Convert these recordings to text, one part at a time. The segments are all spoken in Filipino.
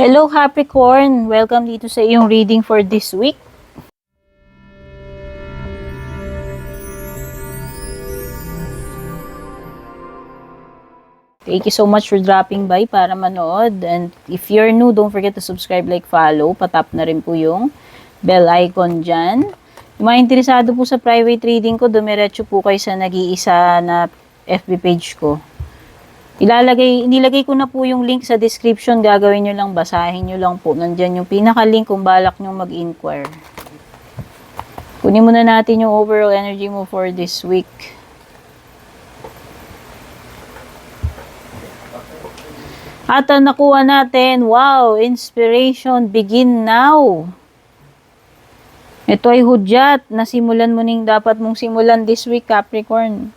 Hello Capricorn! Welcome dito sa iyong reading for this week. Thank you so much for dropping by para manood. And if you're new, don't forget to subscribe, like, follow. Patap na rin po yung bell icon dyan. Yung mga interesado po sa private reading ko, dumiretso po kayo sa nag-iisa na FB page ko. Nilagay ko na po yung link sa description. Gagawin nyo lang, basahin nyo lang po. Nandyan yung pinaka-link kung balak nyo mag-inquire. Kunin muna natin yung overall energy mo for this week. At nakuha natin, wow, inspiration, begin now. Ito ay hudyat na simulan mo ning dapat mong simulan this week, Capricorn.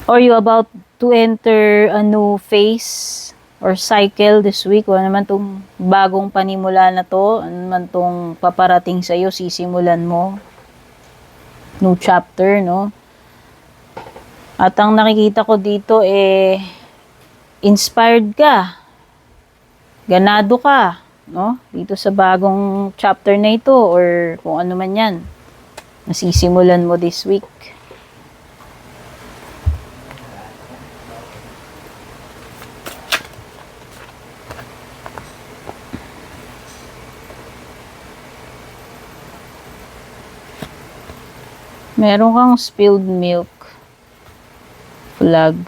Or you about to enter a new phase or cycle this week. O naman tong bagong panimula na to, ano naman tong paparating sa'yo, sisimulan mo. New chapter, no? At ang nakikita ko dito inspired ka. Ganado ka, no? Dito sa bagong chapter na ito or kung ano man yan. Nasisimulan mo this week. Meron kang spilled milk flag.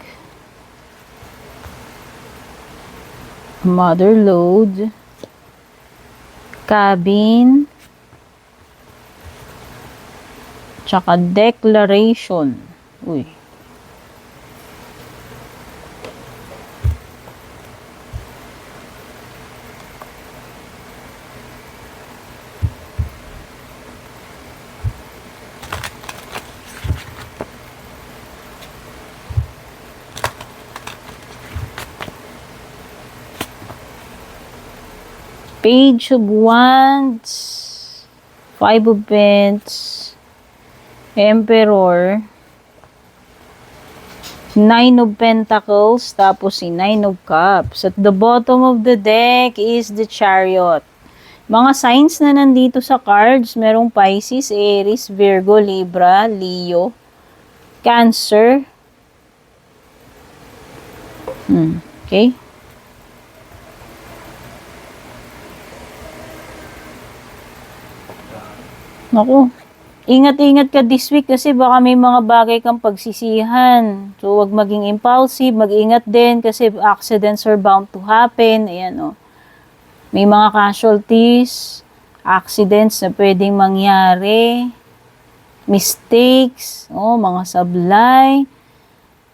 Mother load. Cabin. Tsaka declaration. Uy. Page of Wands, Five of Pentacles, Emperor, Nine of Pentacles, tapos si Nine of Cups. At the bottom of the deck is the Chariot. Mga signs na nandito sa cards, merong Pisces, Aries, Virgo, Libra, Leo, Cancer. Okay? Naku, ingat-ingat ka this week kasi baka may mga bagay kang pagsisihan. So, wag maging impulsive, mag-ingat din kasi accidents are bound to happen. Ayan, oh. May mga casualties, accidents na pwedeng mangyari, mistakes, oh, mga sablay,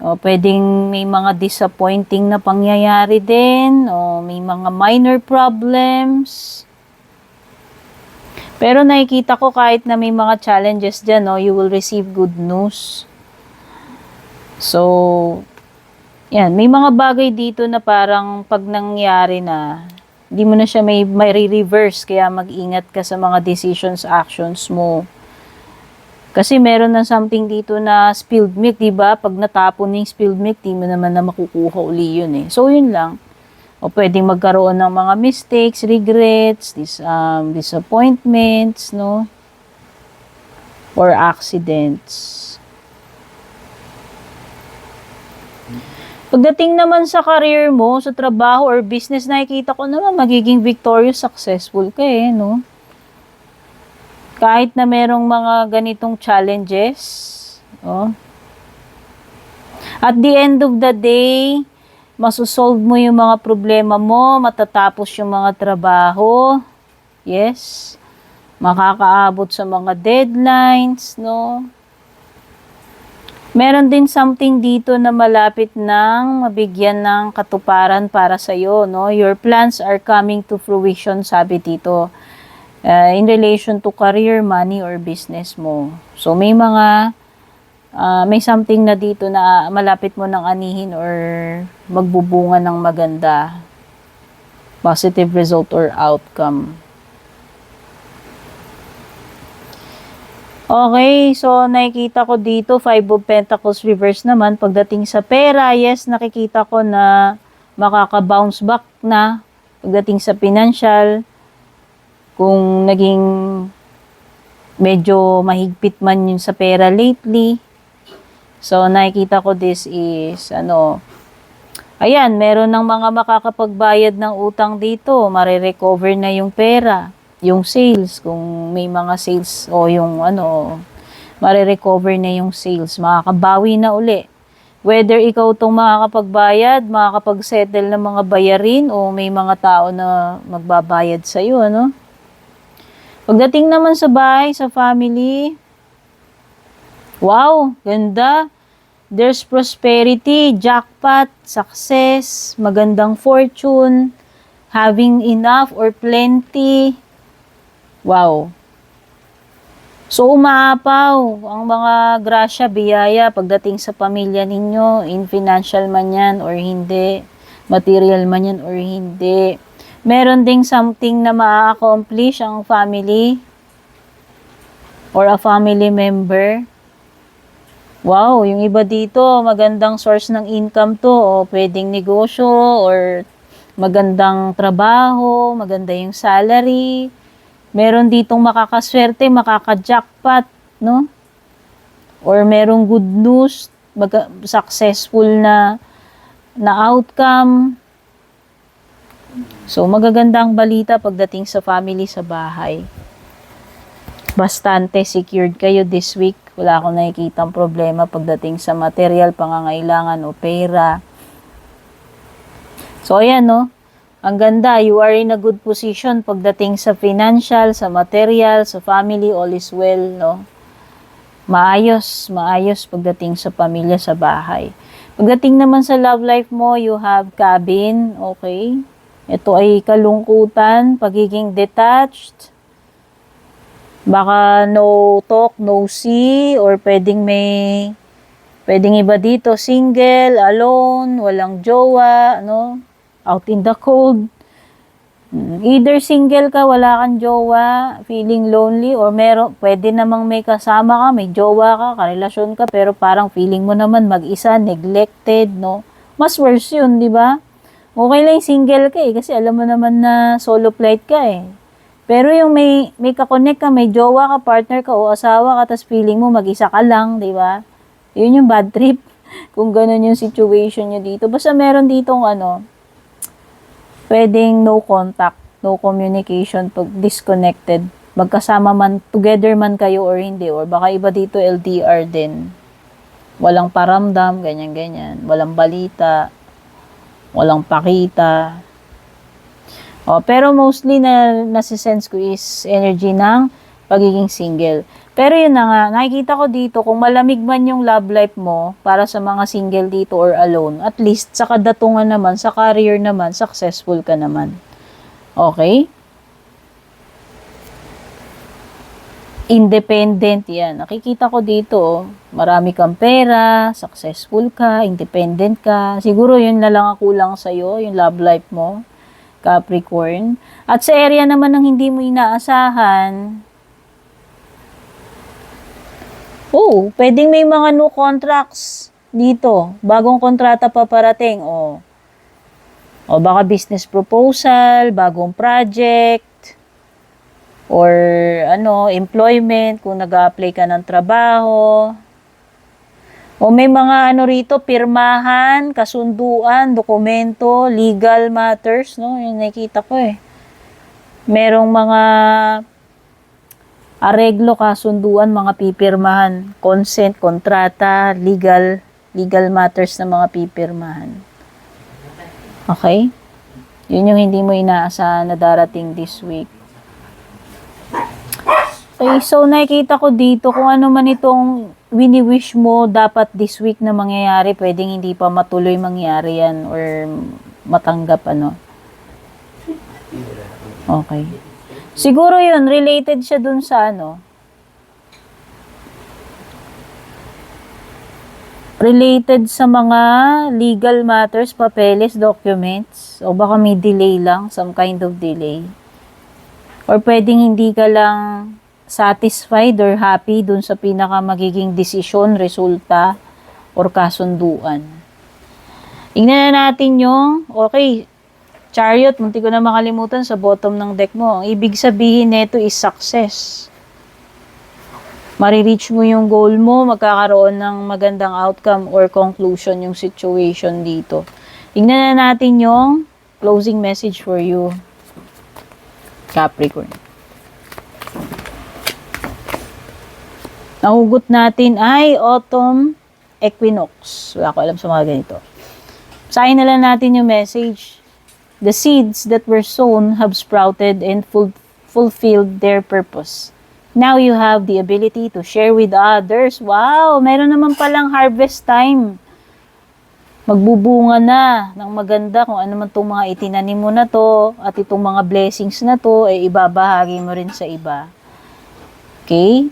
oh, pwedeng may mga disappointing na pangyayari din, oh, may mga minor problems. Pero nakikita ko kahit na may mga challenges dyan, no, you will receive good news. So, yan. May mga bagay dito na parang pag nangyari na, hindi mo na siya may reverse. Kaya mag-ingat ka sa mga decisions, actions mo. Kasi meron na something dito na spilled milk, diba? Pag natapon na yung spilled milk, di mo naman na makukuha uli yun eh. So, yun lang. O pwedeng magkaroon ng mga mistakes, regrets, disappointments, no? Or accidents. Pagdating naman sa career mo, sa trabaho or business, nakikita ko naman magiging victorious, successful ka no? Kahit na merong mga ganitong challenges, oh. At the end of the day, masusolve mo yung mga problema mo, matatapos yung mga trabaho. Yes. Makakaabot sa mga deadlines, no? Meron din something dito na malapit nang mabigyan ng katuparan para sa iyo, no? Your plans are coming to fruition, sabi dito. In relation to career, money, or business mo. So, may something na dito na malapit mo nang anihin or magbubunga ng maganda, positive result or outcome. Okay, so nakikita ko dito, Five of Pentacles reverse naman. Pagdating sa pera, yes, nakikita ko na makaka-bounce back na pagdating sa financial. Kung naging medyo mahigpit man yun sa pera lately. So, nakikita ko this is, ayan, meron ng mga makakapagbayad ng utang dito. Marirecover na yung pera, yung sales, kung may mga sales o yung marirecover na yung sales. Makakabawi na uli. Whether ikaw itong makakapagbayad, makakapag-settle ng mga bayarin, o may mga tao na magbabayad sa'yo, Pagdating naman sa bahay, sa family, wow, ganda. There's prosperity, jackpot, success, magandang fortune, having enough or plenty. Wow. So, umaapaw ang mga grasya, biyaya pagdating sa pamilya ninyo, in financial man yan or hindi, material man yan or hindi. Meron ding something na ma-accomplish ang family or a family member. Wow, yung iba dito, magandang source ng income to, o pwedeng negosyo or magandang trabaho, maganda yung salary. Meron ditong makakaswerte, makaka-jackpot, Or merong good news, successful na outcome. So, magagandang balita pagdating sa family sa bahay. Bastante secured kayo this week. Wala akong nakikitang problema pagdating sa material, pangangailangan o pera. So, ayan, Ang ganda, you are in a good position pagdating sa financial, sa material, sa family, all is well, Maayos pagdating sa pamilya, sa bahay. Pagdating naman sa love life mo, you have cabin, okay? Ito ay kalungkutan, pagiging detached. Baka no talk, no see, or pwedeng iba dito, single, alone, walang jowa, out in the cold. Either single ka, wala kang jowa, feeling lonely, or pwede namang may kasama ka, may jowa ka, karelasyon ka, pero parang feeling mo naman mag-isa, neglected, Mas worse yun, di ba? Okay lang single ka kasi alam mo naman na solo flight ka Pero yung may kakonek ka, may jowa ka, partner ka, o asawa ka, tas feeling mo mag-isa ka lang, di ba? Yun yung bad trip. Kung ganun yung situation nyo dito. Basta meron ditong pwedeng no contact, no communication, pag disconnected. Magkasama man, together man kayo or hindi. Or baka iba dito LDR din. Walang paramdam, ganyan-ganyan. Walang balita. Walang pakita. Pero mostly na nasisense ko is energy ng pagiging single. Pero yun na nga, nakikita ko dito, kung malamig man yung love life mo, para sa mga single dito or alone, at least sa kadatungan naman, sa career naman, successful ka naman. Okay? Independent yan. Nakikita ko dito, marami kang pera, successful ka, independent ka. Siguro yun na lang ang kulang sa'yo, yung love life mo. Capricorn. At sa area naman ng hindi mo inaasahan, pwedeng may mga new contracts dito. Bagong kontrata pa parating. O baka business proposal, bagong project, or employment, kung nag-a-apply ka ng trabaho. O may mga rito, pirmahan, kasunduan, dokumento, legal matters, Yung nakikita ko Merong mga areglo, kasunduan, mga pipirmahan, consent, kontrata, legal matters na mga pipirmahan. Okay? Yun yung hindi mo inaasahan na darating this week. Okay, so nakikita ko dito kung ano man itong wini-wish mo dapat this week na mangyayari, pwedeng hindi pa matuloy mangyari yan or matanggap Okay. Siguro yun, related siya dun sa related sa mga legal matters, papeles, documents, o baka may delay lang, some kind of delay. Or pwedeng hindi ka lang satisfied or happy dun sa pinaka magiging desisyon, resulta, or kasunduan. Tingnan na natin yung, okay, Chariot, munti ko na makalimutan sa bottom ng deck mo. Ang ibig sabihin nito is success. Marireach mo yung goal mo, magkakaroon ng magandang outcome or conclusion yung situation dito. Tingnan na natin yung closing message for you, Capricorn. Nahugot natin ay autumn equinox. Wala ko alam sa mga ganito. Basahin na lang natin yung message. The seeds that were sown have sprouted and fulfilled their purpose. Now you have the ability to share with others. Wow! Meron naman palang harvest time. Magbubunga na ng maganda kung ano man itong mga itinanim mo na to at itong mga blessings na to ay ibabahagi mo rin sa iba. Okay?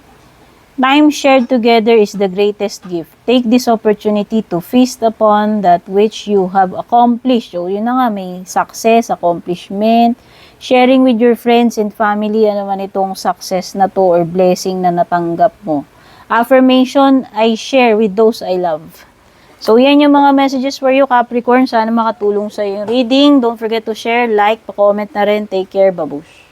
Time shared together is the greatest gift. Take this opportunity to feast upon that which you have accomplished. So, yun na nga, may success, accomplishment, sharing with your friends and family, ano man itong success na to or blessing na natanggap mo. Affirmation, I share with those I love. So, yan yung mga messages for you, Capricorn. Sana makatulong sa yung reading. Don't forget to share, like, comment na rin. Take care, babush.